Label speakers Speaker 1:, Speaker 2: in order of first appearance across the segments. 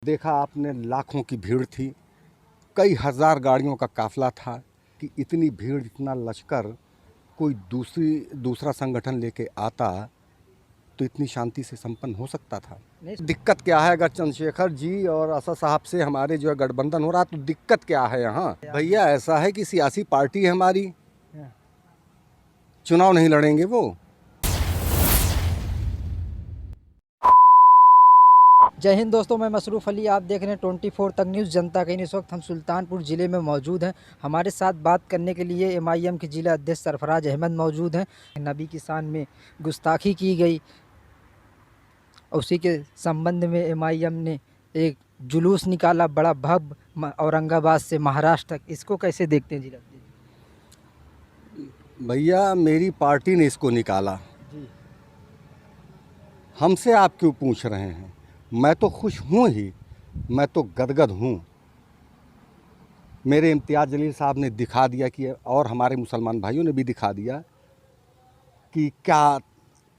Speaker 1: देखा आपने, लाखों की भीड़ थी, कई हज़ार गाड़ियों का काफ़िला था कि इतनी भीड़, इतना लश्कर कोई दूसरा संगठन लेके आता तो इतनी शांति से संपन्न हो सकता था। दिक्कत क्या है, अगर चंद्रशेखर जी और असद साहब से हमारे जो है गठबंधन हो रहा तो दिक्कत क्या है यहाँ? भैया ऐसा है कि सियासी पार्टी है हमारी, चुनाव नहीं लड़ेंगे वो।
Speaker 2: जय हिंद दोस्तों, मैं मसरूफ़ अली। आप देख रहे हैं 24 तक न्यूज़ जनता के। इस वक्त हम सुल्तानपुर ज़िले में मौजूद हैं। हमारे साथ बात करने के लिए एमआईएम के ज़िला अध्यक्ष सरफराज अहमद मौजूद हैं। नबी की शान में गुस्ताखी की गई, उसी के संबंध में एमआईएम ने एक जुलूस निकाला बड़ा भव्य, औरंगाबाद से महाराष्ट्र तक। इसको कैसे देखते हैं जिला
Speaker 1: भैया मेरी पार्टी ने इसको निकाला
Speaker 2: जी?
Speaker 1: हमसे आप क्यों पूछ रहे हैं? मैं तो खुश हूँ ही, मैं तो गदगद हूँ। मेरे इम्तियाज़ जलील साहब ने दिखा दिया कि, और हमारे मुसलमान भाइयों ने भी दिखा दिया कि क्या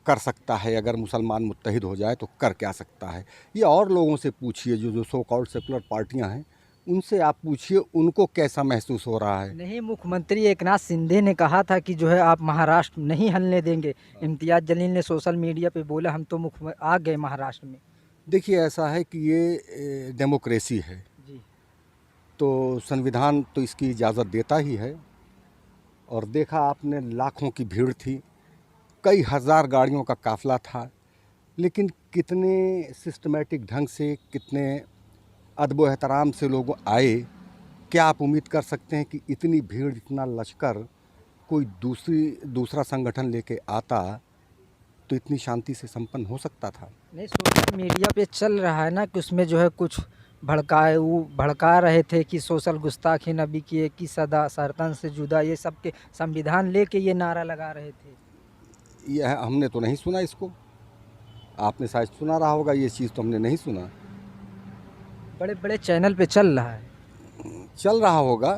Speaker 1: कर सकता है। अगर मुसलमान मुत्तहिद हो जाए तो कर क्या सकता है। ये और लोगों से पूछिए, जो सो कॉल्ड सेकुलर पार्टियां हैं, उनसे आप पूछिए उनको कैसा महसूस हो रहा है।
Speaker 2: नहीं, मुख्यमंत्री एकनाथ शिंदे ने कहा था कि जो है आप महाराष्ट्र नहीं हिलने देंगे। इम्तियाज़ जलील ने सोशल मीडिया पे बोला हम तो आ गए महाराष्ट्र में।
Speaker 1: देखिए ऐसा है कि ये डेमोक्रेसी है
Speaker 2: जी
Speaker 1: तो संविधान तो इसकी इजाज़त देता ही है। और देखा आपने, लाखों की भीड़ थी, कई हज़ार गाड़ियों का काफ़िला था, लेकिन कितने सिस्टमेटिक ढंग से, कितने अदब एहतराम से लोग आए। क्या आप उम्मीद कर सकते हैं कि इतनी भीड़, इतना लश्कर कोई दूसरा संगठन लेके आता तो इतनी शांति से संपन्न हो सकता था?
Speaker 2: नहीं, सोशल मीडिया पे चल रहा है ना कि उसमें जो है कुछ भड़का रहे थे कि सोशल गुस्ताखी नबी की एक की सदा सरतन से जुदा, ये सब के संविधान लेके ये नारा लगा रहे थे।
Speaker 1: यह हमने तो नहीं सुना इसको, आपने शायद सुना रहा होगा, ये चीज़ तो हमने नहीं सुना।
Speaker 2: बड़े बड़े चैनल पे चल रहा है।
Speaker 1: चल रहा होगा,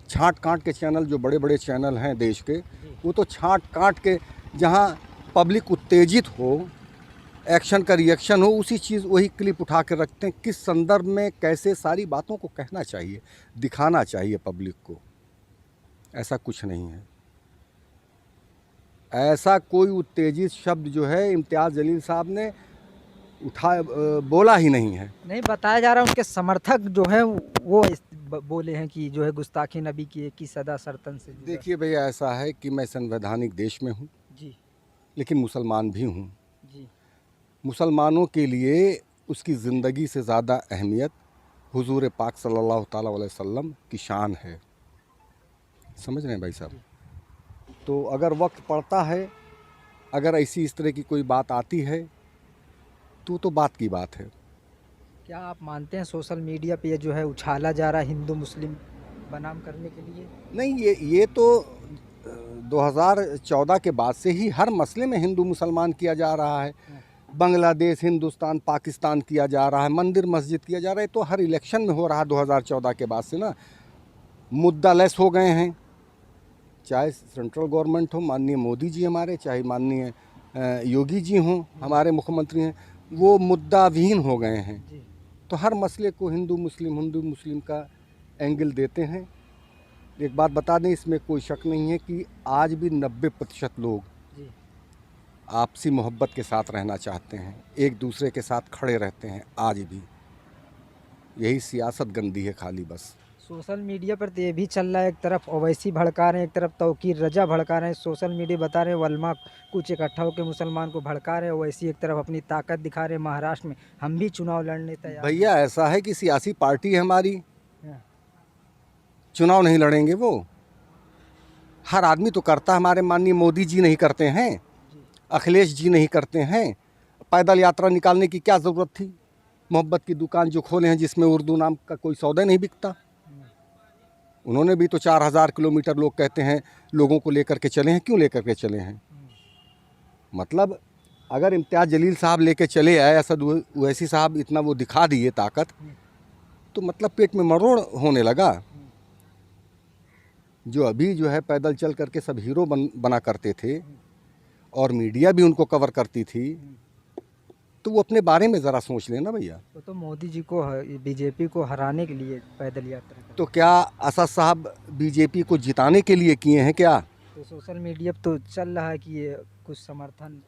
Speaker 1: छांट कांट के चैनल, जो बड़े बड़े चैनल हैं देश के, वो तो छांट कांट के, जहाँ पब्लिक उत्तेजित हो, एक्शन का रिएक्शन हो, उसी चीज़ वही क्लिप उठा के रखते हैं। किस संदर्भ में कैसे सारी बातों को कहना चाहिए, दिखाना चाहिए पब्लिक को, ऐसा कुछ नहीं है। ऐसा कोई उत्तेजित शब्द जो है इम्तियाज़ जलील साहब ने बोला ही नहीं है।
Speaker 2: नहीं, बताया जा रहा है उनके समर्थक जो है वो बोले हैं कि जो है गुस्ताखी नबी की एक की सदा सरतन से जुदा।
Speaker 1: देखिए भैया, ऐसा है कि मैं संवैधानिक देश में हूँ,
Speaker 2: जी
Speaker 1: लेकिन मुसलमान भी हूँ।
Speaker 2: जी
Speaker 1: मुसलमानों के लिए उसकी ज़िंदगी से ज़्यादा अहमियत हुजूर पाक सल्लल्लाहु ताला अलैहि वसल्लम की शान है। समझ रहे हैं भाई साहब? तो अगर वक्त पड़ता है, अगर ऐसी इस तरह की कोई बात आती है तो बात की बात है।
Speaker 2: क्या आप मानते हैं सोशल मीडिया पे ये जो है उछाला जा रहा है हिंदू मुस्लिम बनाम करने के लिए?
Speaker 1: नहीं, ये तो 2014 के बाद से ही हर मसले में हिंदू मुसलमान किया जा रहा है। बांग्लादेश, हिंदुस्तान, पाकिस्तान किया जा रहा है, मंदिर मस्जिद किया जा रहा है। तो हर इलेक्शन में हो रहा है 2014 के बाद से ना। मुद्दा लेस हो गए हैं, चाहे सेंट्रल गवर्नमेंट हो, माननीय मोदी जी हमारे, चाहे माननीय योगी जी हों, हमारे मुख्यमंत्री हैं, वो मुद्दा विहीन हो गए हैं। तो हर मसले को हिंदू मुस्लिम का एंगल देते हैं। एक बात बता दें, इसमें कोई शक नहीं है कि आज भी 90% लोग आपसी मोहब्बत के साथ रहना चाहते हैं, एक दूसरे के साथ खड़े रहते हैं आज भी। यही सियासत गंदी है खाली बस।
Speaker 2: सोशल मीडिया पर तो ये भी चल रहा है, एक तरफ ओवैसी भड़का रहे हैं, एक तरफ तौकीर रजा भड़का रहे हैं। सोशल मीडिया बता रहे हैं वलमा कुछ इकट्ठा होकर मुसलमान को भड़का रहे हैं, ओवैसी एक तरफ अपनी ताकत दिखा रहे हैं महाराष्ट्र में हम भी चुनाव लड़ने तैयार।
Speaker 1: भैया ऐसा है कि सियासी पार्टी है हमारी, चुनाव नहीं लड़ेंगे वो। हर आदमी तो करता है, हमारे माननीय मोदी जी नहीं करते हैं, अखिलेश जी नहीं करते हैं। पैदल यात्रा निकालने की क्या ज़रूरत थी? मोहब्बत की दुकान जो खोले हैं जिसमें उर्दू नाम का कोई सौदा नहीं बिकता, उन्होंने भी तो 4000 किलोमीटर लोग कहते हैं लोगों को लेकर के चले हैं। क्यों लेकर के चले हैं? मतलब अगर इम्तियाज़ जलील साहब लेके चले आए, असद ओवैसी साहब इतना वो दिखा दिए ताकत, तो मतलब पेट में मरोड़ होने लगा। जो अभी जो है पैदल चल करके सब हीरो बना करते थे और मीडिया भी उनको कवर करती थी, तो वो अपने बारे में ज़रा सोच लेना भैया।
Speaker 2: वो तो मोदी जी को बीजेपी को हराने के लिए पैदल यात्रा कर,
Speaker 1: तो क्या असद साहब बीजेपी को जिताने के लिए किए हैं क्या?
Speaker 2: तो सोशल मीडिया पे तो चल रहा है कि ये कुछ समर्थन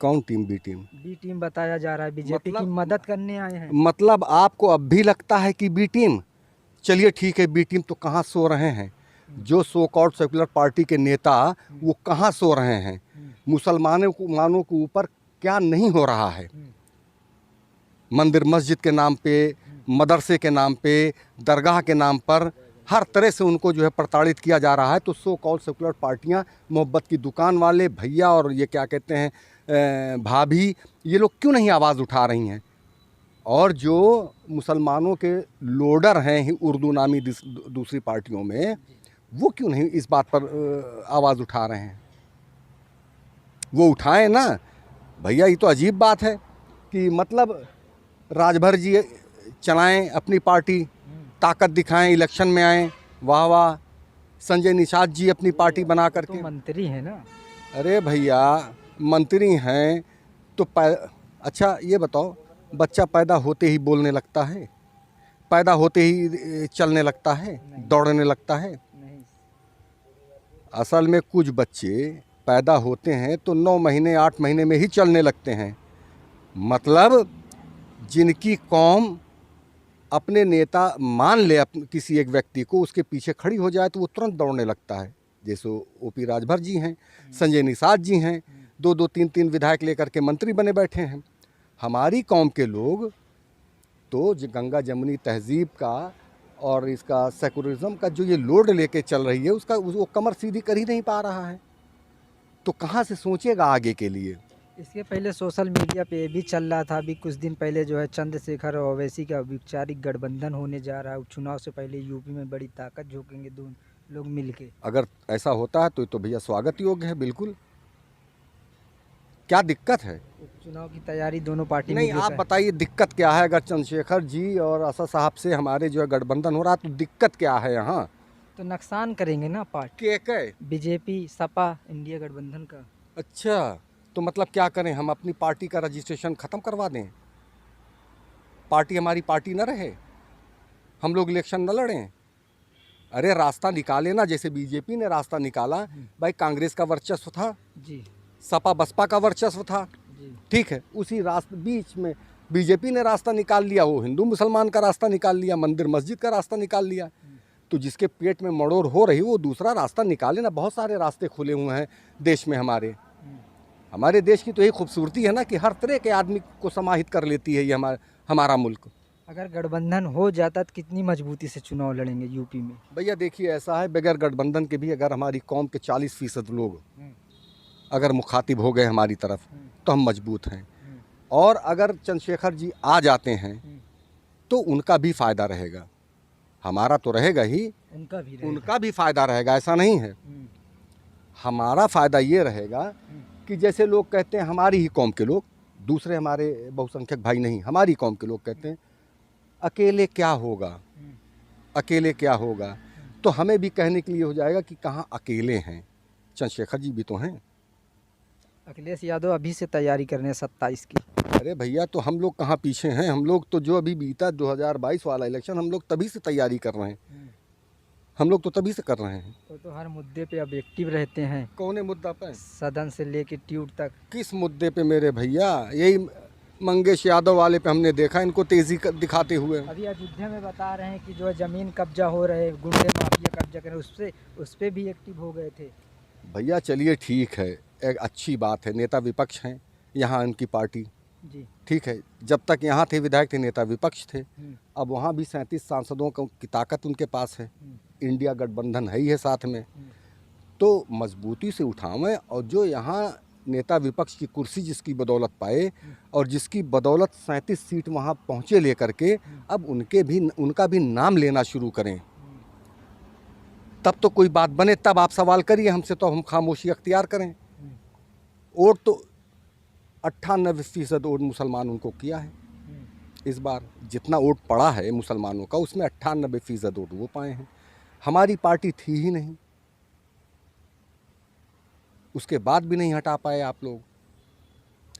Speaker 1: कौन टीम
Speaker 2: बी टीम बताया जा रहा है, बीजेपी की
Speaker 1: मतलब-
Speaker 2: मदद करने आए हैं।
Speaker 1: मतलब आपको अब भी लगता है कि बी टीम? चलिए ठीक है, बी टीम तो कहाँ सो रहे हैं? जो सो कॉल्ड सेकुलर पार्टी के नेता वो कहाँ सो रहे हैं? मुसलमानों के ऊपर क्या नहीं हो रहा है? मंदिर मस्जिद के नाम पे, मदरसे के नाम पे, दरगाह के नाम पर हर तरह से उनको जो है प्रताड़ित किया जा रहा है। तो सो कॉल्ड सेकुलर पार्टियां, मोहब्बत की दुकान वाले भैया और ये क्या कहते हैं भाभी, ये लोग क्यों नहीं आवाज़ उठा रही हैं? और जो मुसलमानों के लोडर हैं ही उर्दू नामी दूसरी पार्टियों में, वो क्यों नहीं इस बात पर आवाज़ उठा रहे हैं? वो उठाएं ना भैया। ये तो अजीब बात है कि मतलब राजभर जी चलाएं अपनी पार्टी, ताकत दिखाएं, इलेक्शन में आएं, वाह वाह। संजय निषाद जी अपनी पार्टी बना करके,
Speaker 2: तो मंत्री हैं ना।
Speaker 1: अरे भैया मंत्री हैं तो अच्छा ये बताओ, बच्चा पैदा होते ही बोलने लगता है? पैदा होते ही चलने लगता है, दौड़ने लगता है?
Speaker 2: नहीं,
Speaker 1: असल में कुछ बच्चे पैदा होते हैं तो 9 महीने 8 महीने में ही चलने लगते हैं। मतलब जिनकी कौम अपने नेता मान ले किसी एक व्यक्ति को, उसके पीछे खड़ी हो जाए तो वो तुरंत दौड़ने लगता है। जैसे ओपी राजभर जी हैं, संजय निषाद जी हैं, 2-2 3-3 विधायक लेकर के मंत्री बने बैठे हैं। हमारी कौम के लोग तो गंगा जमुनी तहजीब का और इसका सेकुलरिज्म का जो ये लोड लेके चल रही है, उसका वो कमर सीधी कर ही नहीं पा रहा है। तो कहाँ से सोचेगा आगे के लिए?
Speaker 2: इसके पहले सोशल मीडिया पे ये भी चल रहा था, अभी कुछ दिन पहले जो है चंद्रशेखर और ओवैसी का वैचारिक गठबंधन होने जा रहा है। उपचुनाव से पहले यूपी में बड़ी ताकत झोंकेंगे दोनों लोग मिलके।
Speaker 1: अगर ऐसा होता है तो भैया स्वागत योग्य है बिल्कुल। क्या दिक्कत है?
Speaker 2: उपचुनाव की तैयारी दोनों पार्टी
Speaker 1: नहीं, आप बताइए दिक्कत क्या है? अगर चंद्रशेखर जी और असद साहब से हमारे जो है गठबंधन हो रहा है तो दिक्कत क्या है यहाँ?
Speaker 2: तो नुकसान करेंगे ना पार्टी,
Speaker 1: के
Speaker 2: बीजेपी सपा इंडिया गठबंधन का।
Speaker 1: अच्छा, तो मतलब क्या करें, हम अपनी पार्टी का रजिस्ट्रेशन ख़त्म करवा दें? पार्टी हमारी पार्टी न रहे, हम लोग इलेक्शन न लड़ें? अरे रास्ता निकाले ना, जैसे बीजेपी ने रास्ता निकाला। भाई कांग्रेस का वर्चस्व था
Speaker 2: जी,
Speaker 1: सपा बसपा का वर्चस्व था,
Speaker 2: जी,
Speaker 1: ठीक है, उसी रास्ते बीच में बीजेपी ने रास्ता निकाल लिया। वो हिंदू मुसलमान का रास्ता निकाल लिया, मंदिर मस्जिद का रास्ता निकाल लिया। तो जिसके पेट में मड़ोर हो रही वो दूसरा रास्ता निकाले ना। बहुत सारे रास्ते खुले हुए हैं देश में। हमारे देश की तो यही खूबसूरती है ना कि हर तरह के आदमी को समाहित कर लेती है ये हमारा मुल्क।
Speaker 2: अगर गठबंधन हो जाता तो कितनी मजबूती से चुनाव लड़ेंगे यूपी में?
Speaker 1: भैया देखिए ऐसा है, बगैर गठबंधन के भी अगर हमारी कौम के 40% लोग अगर मुखातिब हो गए हमारी तरफ तो हम मजबूत हैं। और अगर चंद्रशेखर जी आ जाते हैं तो उनका भी फ़ायदा रहेगा, हमारा तो रहेगा ही, उनका भी फ़ायदा रहेगा। ऐसा नहीं है, हमारा फ़ायदा ये रहेगा कि जैसे लोग कहते हैं, हमारी ही कौम के लोग, दूसरे हमारे बहुसंख्यक भाई नहीं, हमारी कौम के लोग कहते हैं अकेले क्या होगा, अकेले क्या होगा। तो हमें भी कहने के लिए हो जाएगा कि कहाँ अकेले हैं, चंद्रशेखर जी भी तो हैं।
Speaker 2: अखिलेश यादव अभी से तैयारी कर रहे हैं 27 की।
Speaker 1: अरे भैया तो हम लोग कहाँ पीछे हैं? हम लोग तो जो अभी बीता 2022 वाला इलेक्शन, हम लोग तभी से तैयारी कर रहे हैं। हम लोग तो तभी से कर रहे हैं।
Speaker 2: तो हर मुद्दे पे अब एक्टिव रहते हैं।
Speaker 1: कौन मुद्दा पे?
Speaker 2: सदन से लेके ट्यूट तक।
Speaker 1: किस मुद्दे पे मेरे भैया? यही मंगेश यादव वाले पे हमने देखा इनको तेजी दिखाते हुए।
Speaker 2: अभी अयोध्या में बता रहे हैं कि जो ज़मीन कब्जा हो रहे, गुंडे माफिया कब्जा कर रहे, उस पे भी एक्टिव हो गए थे।
Speaker 1: भैया चलिए ठीक है, एक अच्छी बात है, नेता विपक्ष हैं यहाँ उनकी पार्टी,
Speaker 2: जी,
Speaker 1: ठीक है। जब तक यहाँ थे विधायक थे, नेता विपक्ष थे। अब वहाँ भी 37 सांसदों की ताकत उनके पास है, इंडिया गठबंधन है ही है साथ में। तो मजबूती से उठावें और जो यहाँ नेता विपक्ष की कुर्सी जिसकी बदौलत पाए और जिसकी बदौलत 37 सीट वहाँ पहुँचे लेकर के, अब उनका भी नाम लेना शुरू करें, तब तो कोई बात बने। तब आप सवाल करिए हमसे, तो हम खामोशी अख्तियार करें। वोट तो 98% वोट मुसलमान उनको किया है। इस बार जितना वोट पड़ा है मुसलमानों का, उसमें 98% वोट वो पाए हैं। हमारी पार्टी थी ही नहीं, उसके बाद भी नहीं हटा पाए आप लोग।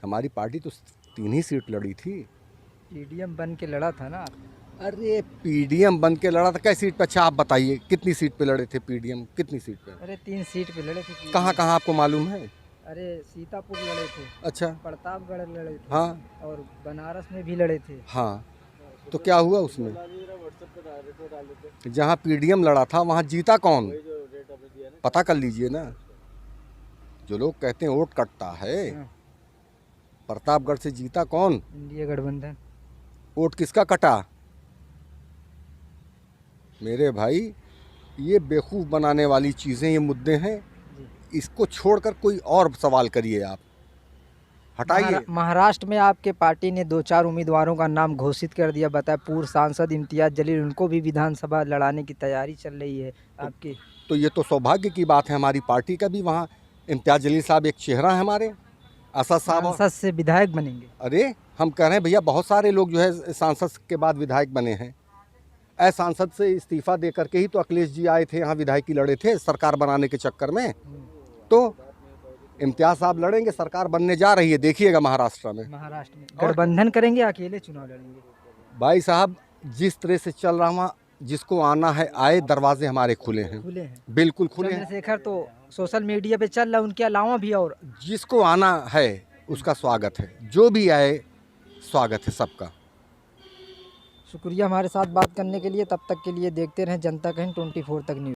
Speaker 1: हमारी पार्टी तो 3 ही सीट लड़ी थी।
Speaker 2: पीडीएम बन के लड़ा था ना।
Speaker 1: अरे पीडीएम बन के लड़ा था, कैसी सीट पे? अच्छा आप बताइए कितनी सीट पे लड़े थे पीडीएम, कितनी सीट पे?
Speaker 2: अरे 3 सीट पे लड़े थे PDM।
Speaker 1: कहाँ कहाँ आपको मालूम है?
Speaker 2: अरे सीतापुर लड़े थे,
Speaker 1: अच्छा।
Speaker 2: प्रतापगढ़ लड़े थे,
Speaker 1: हाँ
Speaker 2: और बनारस में भी लड़े थे।
Speaker 1: हाँ, तो क्या हुआ उसमें? जहाँ पीडीएम लड़ा था वहाँ जीता कौन? पता कर लीजिए ना। जो लोग कहते हैं वोट कटता है,
Speaker 2: हाँ,
Speaker 1: प्रतापगढ़ से जीता कौन?
Speaker 2: इंडिया गठबंधन।
Speaker 1: वोट किसका कटा? मेरे भाई, ये बेवकूफ़ बनाने वाली चीज़ें, ये मुद्दे हैं,
Speaker 2: जी।
Speaker 1: इसको छोड़कर कोई और सवाल करिए आप, हटाइए।
Speaker 2: महाराष्ट्र में आपके पार्टी ने 2-4 उम्मीदवारों का नाम घोषित कर दिया, बताया पूर्व सांसद इम्तियाज जलील, उनको भी विधानसभा लड़ाने की तैयारी चल रही है आपकी।
Speaker 1: तो ये तो सौभाग्य की बात है हमारी पार्टी का भी, वहाँ इम्तियाज जलील साहब एक चेहरा है हमारे, असद साहब।
Speaker 2: सांसद से विधायक बनेंगे।
Speaker 1: अरे हम कह रहे हैं भैया, बहुत सारे लोग जो है सांसद के बाद विधायक बने हैं। सांसद से इस्तीफा दे करके ही तो अखिलेश जी आए थे यहाँ, विधायकी लड़े थे सरकार बनाने के चक्कर में। तो इम्तियाज साहब लड़ेंगे, सरकार बनने जा रही है, देखिएगा महाराष्ट्र में।
Speaker 2: महाराष्ट्र में गठबंधन करेंगे, अकेले चुनाव लड़ेंगे?
Speaker 1: भाई साहब, जिस तरह से चल रहा वहाँ, जिसको आना है आए, दरवाजे हमारे खुले हैं,
Speaker 2: खुले हैं।
Speaker 1: बिल्कुल खुले हैं।
Speaker 2: चंद्रशेखर तो सोशल मीडिया पे चल रहा है, उनके अलावा भी और
Speaker 1: जिसको आना है उसका स्वागत है, जो भी आए स्वागत है सबका।
Speaker 2: शुक्रिया हमारे साथ बात करने के लिए। तब तक के लिए देखते रहें जनता कहीं 24 तक न्यूज़।